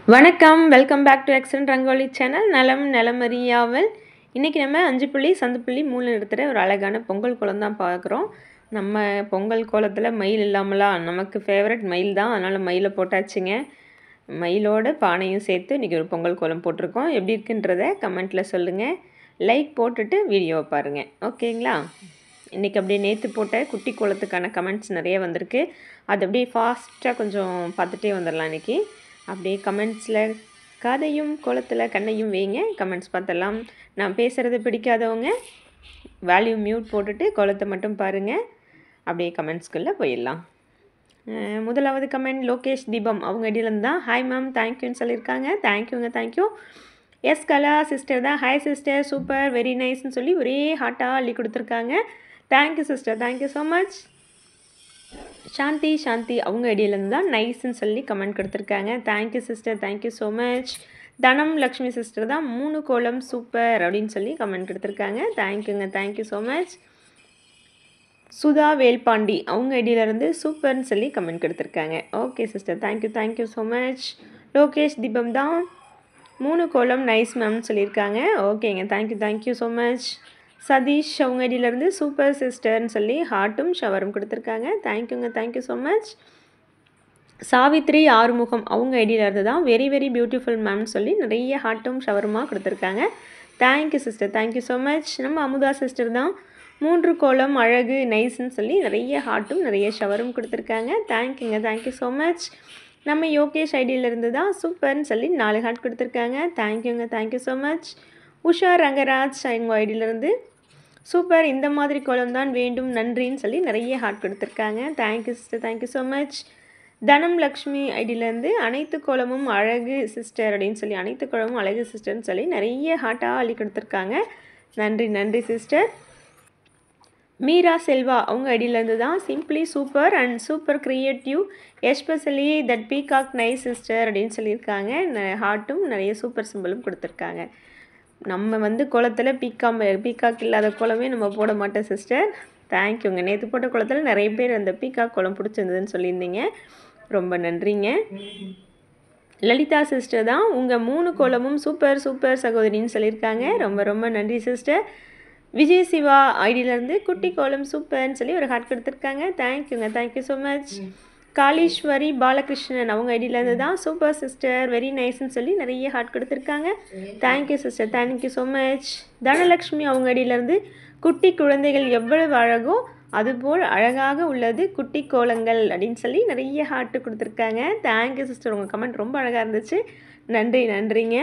வணக்கம், welcome back to excellent rangoli channel. நலம் நலமறியாவல். இன்றைக்கி நம்ம 5 புள்ளி சந்து புள்ளி 3 எடுத்துகிற ஒரு அழகான பொங்கல் கோலம் தான் பார்க்குறோம். நம்ம பொங்கல் கோலத்தில் மயில் இல்லாமலாம், நமக்கு ஃபேவரட் மயில் தான், அதனால் மயிலை போட்டாச்சுங்க. மயிலோட பானையும் சேர்த்து இன்றைக்கி ஒரு பொங்கல் கோலம் போட்டிருக்கோம். எப்படி இருக்குன்றதை கமெண்ட்டில் சொல்லுங்கள். லைக் போட்டுட்டு வீடியோவை பாருங்கள், ஓகேங்களா? இன்றைக்கி அப்படியே நேற்று போட்ட குட்டி கோலத்துக்கான கமெண்ட்ஸ் நிறைய வந்திருக்கு. அது அப்படியே ஃபாஸ்ட்டாக கொஞ்சம் பார்த்துட்டே வந்துடலாம் இன்றைக்கி. அப்படியே கமெண்ட்ஸில் கதையும் கோலத்தில் கண்ணையும் வைங்க, கமெண்ட்ஸ் பார்த்தலாம். நான் பேசுகிறது பிடிக்காதவங்க வால்யூம் மியூட் போட்டுட்டு கோலத்தை மட்டும் பாருங்கள். அப்படியே கமெண்ட்ஸ்குள்ளே போயிடலாம். முதலாவது கமெண்ட் லோகேஷ் தீபம் அவங்க ஐடியிலேருந்து தான். ஹாய் மேம், தேங்க்யூன்னு சொல்லியிருக்காங்க. தேங்க்யூங்க, தேங்க்யூ. எஸ் கலா சிஸ்டர் தான். ஹாய் சிஸ்டர், சூப்பர், வெரி நைஸ்ன்னு சொல்லி ஒரே ஹாட்டாக அள்ளி கொடுத்துருக்காங்க. Thank you sister, thank you so much. Shanti அவங்க ஐடியிலேருந்து தான் நைஸ்ன்னு சொல்லி கமெண்ட் கொடுத்துருக்காங்க. Thank you sister, thank you so much. Dhanam Lakshmi sister தான் 3 கோலம் சூப்பர் அப்படின்னு சொல்லி கமெண்ட் கொடுத்துருக்காங்க. தேங்க்யூங்க, thank you so much. Sudha Velpandi அவங்க ஐடியிலேருந்து சூப்பர்னு சொல்லி கமெண்ட் கொடுத்துருக்காங்க. Okay sister, thank you so much. Lokesh தீபம் தான் 3 கோலம் நைஸ் மேம்னு சொல்லியிருக்காங்க. ஓகேங்க, தேங்க்யூ ஸோ மச். சதீஷ் அவங்க ஐடியிலேருந்து சூப்பர் சிஸ்டர்னு சொல்லி ஹார்ட்டும் ஷவரும் கொடுத்துருக்காங்க. தேங்க்யூங்க, thank you so much. Savitri Arumugam அவங்க ஐடியிலேருந்து தான் வெரி வெரி பியூட்டிஃபுல் மேம்னு சொல்லி நிறைய ஹார்ட்டும் ஷவருமாக கொடுத்துருக்காங்க. Thank you sister, thank you so much. நம்ம அமுதா சிஸ்டர் தான் 3 கோலம் அழகு நைஸ்ன்னு சொல்லி நிறைய ஹார்ட்டும் நிறைய ஷவரும் கொடுத்துருக்காங்க. தேங்க்யூங்க, தேங்க்யூ ஸோ மச். நம்ம யோகேஷ் ஐடியிலேருந்து தான் சூப்பர்னு சொல்லி 4 ஹார்ட் கொடுத்துருக்காங்க. தேங்க்யூங்க, thank you so much. Usha Rangaraj அவங்க ஐடியிலேருந்து சூப்பர், இந்த மாதிரி கோலம் தான் வேண்டும், நன்றின்னு சொல்லி நிறைய ஹார்ட் கொடுத்துருக்காங்க. Thank you sister, thank you so much. Dhanam Lakshmi ஐடியிலேருந்து அனைத்து கோலமும் அழகு சிஸ்டர் அப்படின்னு சொல்லி அனைத்து கோலமும் அழகு சிஸ்டர்னு சொல்லி நிறைய ஹார்ட்டாக அள்ளி கொடுத்துருக்காங்க. நன்றி சிஸ்டர். மீரா செல்வா அவங்க ஐடியிலேருந்து தான் simply super and super creative especially that peacock nice sister அப்படின்னு சொல்லியிருக்காங்க. ஹார்ட்டும் நிறைய சூப்பர் சிம்பிளும் கொடுத்துருக்காங்க. நம்ம கோலத்தில் பீகாக் இல்லாத கோலமே நம்ம போட மாட்டோம் சிஸ்டர். தேங்க்யூங்க. நேற்று போட்ட கோலத்தில் நிறைய பேர் அந்த பீகாக் கோலம் பிடிச்சிருந்ததுன்னு சொல்லியிருந்தீங்க, ரொம்ப நன்றிங்க. லலிதா சிஸ்டர் தான் உங்கள் 3 கோலமும் சூப்பர் சகோதரின்னு சொல்லியிருக்காங்க. ரொம்ப நன்றி சிஸ்டர். விஜய் சிவா ஐடியிலேருந்து குட்டி கோலம் சூப்பர்னு சொல்லி ஒரு ஹார்ட் கொடுத்துருக்காங்க. தேங்க்யூங்க, thank you so much. Kaleeswari Balakrishnan அவங்க ஐடியிலேருந்து தான் சூப்பர் சிஸ்டர் வெரி நைஸ்ன்னு சொல்லி நிறைய ஹார்ட் கொடுத்துருக்காங்க. Thank you sister, thank you so much. Dhanalakshmi அவங்க ஐடியிலேருந்து குட்டி குழந்தைகள் எவ்வளவு அழகோ அதுபோல் அழகாக உள்ளது குட்டி கோலங்கள் அப்படின்னு சொல்லி நிறைய ஹார்ட்டு கொடுத்துருக்காங்க. தேங்க்யூ சிஸ்டர், உங்கள் கமெண்ட் ரொம்ப அழகாக இருந்துச்சு. நன்றிங்க.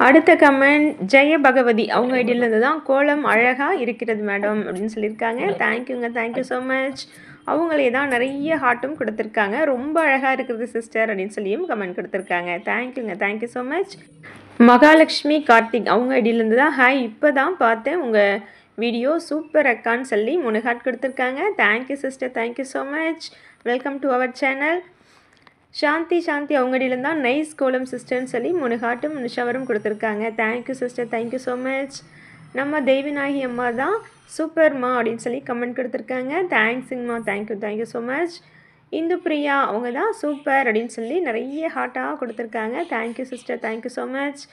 அடுத்த கமெண்ட் ஜெய பகவதி அவங்க ஐடியிலேருந்து தான் கோலம் அழகாக இருக்கிறது மேடம் அப்படின்னு சொல்லியிருக்காங்க. தேங்க்யூங்க, தேங்க்யூ ஸோ மச். அவங்களே தான் நிறைய ஹார்ட்டும் கொடுத்துருக்காங்க. ரொம்ப அழகாக இருக்கிறது சிஸ்டர் அப்படின்னு சொல்லியும் கமெண்ட் கொடுத்துருக்காங்க. தேங்க்யூங்க, thank you so much. Mahalakshmi Karthik அவங்க ஐடியிலேருந்து தான் ஹாய், இப்போ தான் பார்த்தேன் உங்கள் வீடியோ சூப்பர் அக்கான்னு சொல்லி 3 ஹார்ட் கொடுத்துருக்காங்க. Thank you sister, thank you so much. Welcome to our channel. Shanti அவங்க ஐடியிலேருந்து தான் நைஸ் கோலம் சிஸ்டர்னு சொல்லி 3 ஹார்ட்டும் 3 ஷவரும் கொடுத்துருக்காங்க. Thank you sister, thank you so much. நம்ம தெய்வநாயகி அம்மா தான் சூப்பர்மா அப்படின்னு சொல்லி கமெண்ட் கொடுத்துருக்காங்க. தேங்க்ஸுங்கம்மா, thank you so much. Indhu Priya அவங்க தான் சூப்பர் அப்படின்னு சொல்லி நிறைய ஹார்ட்டாக கொடுத்துருக்காங்க. Thank you sister, thank you so much.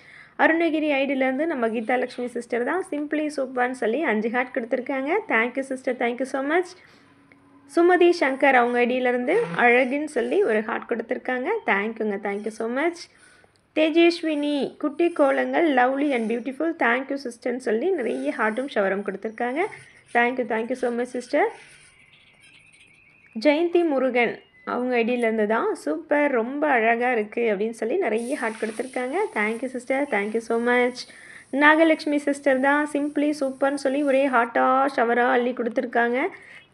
Arunagiri ஐடியிலேருந்து நம்ம கீதா லக்ஷ்மி சிஸ்டர் தான் சிம்பிளி சூப்பர்னு சொல்லி 5 ஹார்ட் கொடுத்துருக்காங்க. Thank you sister, thank you so much. Sumathi Shankar அவங்க ஐடியிலேருந்து அழகுன்னு சொல்லி ஒரு ஹார்ட் கொடுத்துருக்காங்க. தேங்க்யூங்க, தேங்க்யூ ஸோ மச். தேஜஸ்வினி குட்டி கோலங்கள் லவ்லி அண்ட் பியூட்டிஃபுல் தேங்க்யூ சிஸ்டர்னு சொல்லி நிறைய ஹார்ட்டும் ஷவரும் கொடுத்துருக்காங்க. Thank you so much sister. Jayanthi Murugan அவங்க ஐடியிலேருந்து தான் சூப்பர் ரொம்ப அழகாக இருக்குது அப்படின்னு சொல்லி நிறைய ஹார்ட் கொடுத்துருக்காங்க. Thank you sister, thank you so much. Nagalakshmi sister தான் சிம்பிளி சூப்பர்னு சொல்லி ஒரே ஹார்ட்டாக ஷவராக அள்ளி கொடுத்துருக்காங்க.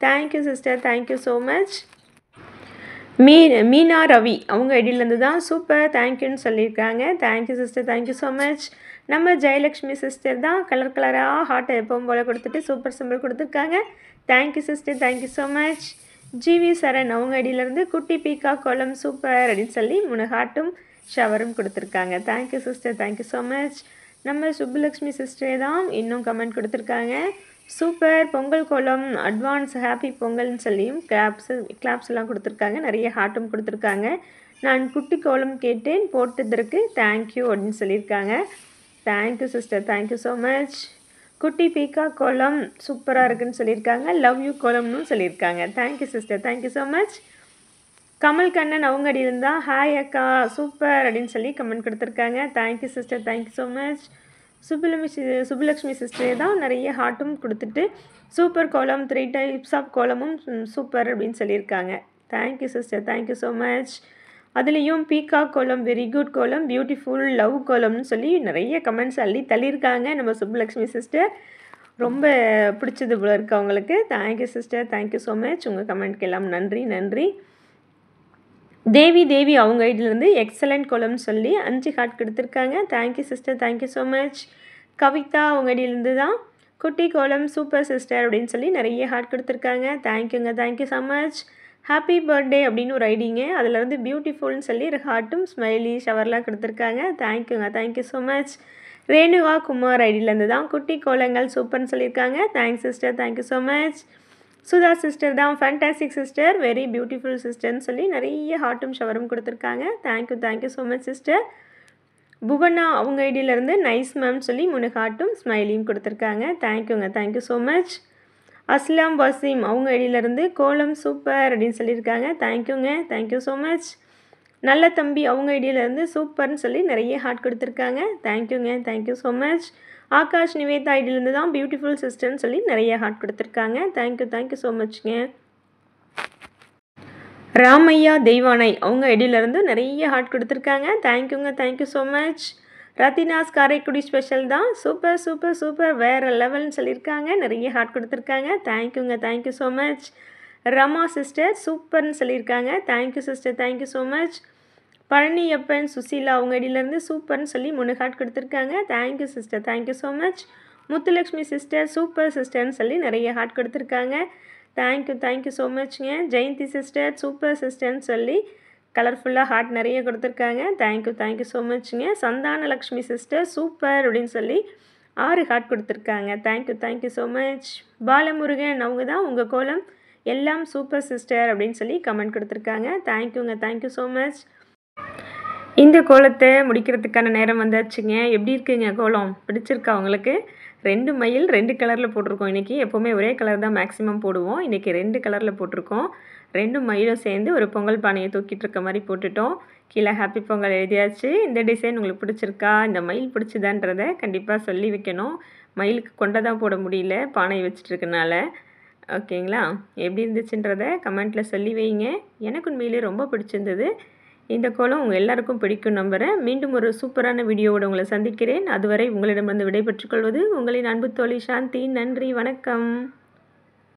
Thank you sister, thank you so much. Meena Ravi அவங்க ஐடியிலேருந்து தான் சூப்பர் தேங்க்யூன்னு சொல்லியிருக்காங்க. Thank you sister, thank you so much. நம்ம ஜெயலக்ஷ்மி சிஸ்டர் தான் கலராக ஹார்ட்டை எப்பவும் போல் கொடுத்துட்டு சூப்பர் சிம்பிள் கொடுத்துருக்காங்க. Thank you sister, thank you so much. GV Saran அவங்க ஐடியிலேருந்து குட்டி பீக்கா கோலம் சூப்பர் அப்படின்னு சொல்லி 3 ஹார்ட்டும் ஷவரும் கொடுத்துருக்காங்க. Thank you sister, thank you so much. நம்ம சுப்புலக்ஷ்மி சிஸ்டரே தான் இன்னும் கமெண்ட் கொடுத்துருக்காங்க. சூப்பர் பொங்கல் கோலம் அட்வான்ஸ் ஹாப்பி பொங்கல்னு சொல்லியும் கிளாப்ஸ் எல்லாம் கொடுத்துருக்காங்க. நிறைய ஹார்ட்டும் கொடுத்துருக்காங்க. நான் குட்டி கோலம் கேட்டேன் போட்டதற்கு தேங்க்யூ அப்படின்னு சொல்லியிருக்காங்க. Thank you sister, thank you so much. குட்டி பீக்கா கோலம் சூப்பராக இருக்குன்னு சொல்லியிருக்காங்க. லவ் யூ கோலம்னு சொல்லியிருக்காங்க. Thank you sister, thank you so much. Kamal Kannan அவங்க அடி இருந்தால் ஹாய் அக்கா சூப்பர் அப்படின்னு சொல்லி கமெண்ட் கொடுத்துருக்காங்க. Thank you sister, thank you so much. Subbulakshmi சிஸ்டரே தான் நிறைய ஹார்ட்டும் கொடுத்துட்டு சூப்பர் கோலம் 3 டைப்ஸ் ஆஃப் கோலமும் சூப்பர் அப்படின்னு சொல்லியிருக்காங்க. Thank you sister, thank you so much. அதுலேயும் பீக்கா கோலம் வெரி குட் கோலம், பியூட்டிஃபுல், லவ் கோலம்னு சொல்லி நிறைய கமெண்ட்ஸ் தள்ளியிருக்காங்க நம்ம சுப்புலக்ஷ்மி சிஸ்டர். ரொம்ப பிடிச்சது போல இருக்கு அவங்களுக்கு. Thank you sister, thank you so much. உங்கள் கமெண்ட்க்கு எல்லாம் நன்றி நன்றி. தேவி அவங்க ஐடியிலேருந்து எக்ஸலண்ட் கோலம்னு சொல்லி 5 ஹார்ட் கொடுத்துருக்காங்க. Thank you sister, thank you so much. Kavitha அவங்க ஐடியிலேருந்து தான் குட்டி கோலம் சூப்பர் சிஸ்டர் அப்படின்னு சொல்லி நிறைய ஹார்ட் கொடுத்துருக்காங்க. தேங்க்யூங்க, thank you so much. Happy birthday அப்படின்னு ஒரு ஐடிங்க, அதிலேருந்து பியூட்டிஃபுல்னு சொல்லி ஒரு ஹார்ட்டும் ஸ்மைலி ஷவர்லாம் கொடுத்துருக்காங்க. தேங்க்யூங்க, thank you so much. Renuka Kumar ஐடியிலேருந்து தான் குட்டி கோலங்கள் சூப்பர்னு சொல்லியிருக்காங்க. Thanks sister, thank you so much. Sudha sister தான் ஃபேண்டாஸ்டிக் சிஸ்டர், வெரி பியூட்டிஃபுல் சிஸ்டர்னு சொல்லி நிறைய ஹார்ட்டும் ஷவரும் கொடுத்துருக்காங்க. Thank you, thank you so much sister. Bhuvana அவங்க ஐடியிலேருந்து நைஸ் மேம்னு சொல்லி 3 ஹார்ட்டும் ஸ்மைலியும் கொடுத்துருக்காங்க. தேங்க்யூங்க, தேங்க்யூ ஸோ மச். அஸ்லாம் வசீம் அவங்க ஐடியிலேருந்து கோலம் சூப்பர் அப்படின்னு சொல்லியிருக்காங்க. தேங்க்யூங்க, தேங்க்யூ ஸோ மச். நல்ல தம்பி அவங்க ஐடியிலேருந்து சூப்பர்னு சொல்லி நிறைய ஹார்ட் கொடுத்துருக்காங்க. தேங்க்யூங்க, thank you so much. Akash Nivetha ஐடியிலேருந்து தான் பியூட்டிஃபுல் சிஸ்டர்னு சொல்லி நிறைய ஹார்ட் கொடுத்துருக்காங்க. தேங்க்யூ, தேங்க்யூ ஸோ மச்ங்க. ராமையா தெய்வானை அவங்க ஐடியிலேருந்து நிறைய ஹார்ட் கொடுத்துருக்காங்க. தேங்க்யூங்க, thank you so much. Rathinas Karaikudi special தான் சூப்பர் சூப்பர் சூப்பர் வேறு லெவல்னு சொல்லியிருக்காங்க. நிறைய ஹார்ட் கொடுத்துருக்காங்க. தேங்க்யூங்க, thank you so much. Rama sister சூப்பர்னு சொல்லியிருக்காங்க. Thank you sister, thank you so much. Palaniappan Susheela அவங்க ஐடியிலேருந்து சூப்பர்னு சொல்லி 3 ஹார்ட் கொடுத்துருக்காங்க. Thank you sister, thank you so much. Muthulakshmi sister super சிஸ்டர்னு சொல்லி நிறைய ஹார்ட் கொடுத்துருக்காங்க. தேங்க்யூ, தேங்க்யூ ஸோ மச்ங்க. ஜெயந்தி சிஸ்டர் சூப்பர் சிஸ்டர்னு சொல்லி கலர்ஃபுல்லாக ஹார்ட் நிறைய கொடுத்துருக்காங்க. தேங்க்யூ, தேங்க்யூ ஸோ மச்ங்க. சந்தான லக்ஷ்மி சிஸ்டர் சூப்பர் அப்படின்னு சொல்லி 6 ஹார்ட் கொடுத்துருக்காங்க. Thank you, thank you so much. Balamurugan அவங்க தான் உங்கள் கோலம் எல்லாம் சூப்பர் சிஸ்டர் அப்படின்னு சொல்லி கமெண்ட் கொடுத்துருக்காங்க. தேங்க்யூங்க, தேங்க்யூ ஸோ மச். இந்த கோலத்தை முடிக்கிறதுக்கான நேரம் வந்தாச்சுங்க. எப்படி இருக்குங்க கோலம், பிடிச்சிருக்கா உங்களுக்கு? 2 மயில் 2 கலரில் போட்டிருக்கோம் இன்றைக்கி. எப்போவுமே ஒரே கலர் தான் மேக்ஸிமம் போடுவோம். இன்றைக்கி 2 கலரில் போட்டிருக்கோம். 2 மயிலும் சேர்ந்து ஒரு பொங்கல் பானையை தூக்கிட்டு இருக்க மாதிரி போட்டுட்டோம். கீழே ஹாப்பி பொங்கல் எழுதியாச்சு. இந்த டிசைன் உங்களுக்கு பிடிச்சிருக்கா, இந்த மயில் பிடிச்சிதான்றதை கண்டிப்பாக சொல்லி வைக்கணும். மயிலுக்கு கொண்டை தான் போட முடியல பானை வச்சுட்ருக்கனால. ஓகேங்களா? எப்படி இருந்துச்சுன்றதை கமெண்ட்டில் சொல்லி வைங்க. எனக்கு உண்மையிலே ரொம்ப பிடிச்சிருந்தது. இந்த கோலம் உங்கள் எல்லாருக்கும் பிடிக்கும் நம்புகிறேன். மீண்டும் ஒரு சூப்பரான வீடியோவோடு உங்களை சந்திக்கிறேன். அதுவரை உங்களிடமிருந்து விடைபெற்றுக் கொள்வது உங்களின் அன்பு தோழி சாந்தி. நன்றி, வணக்கம்.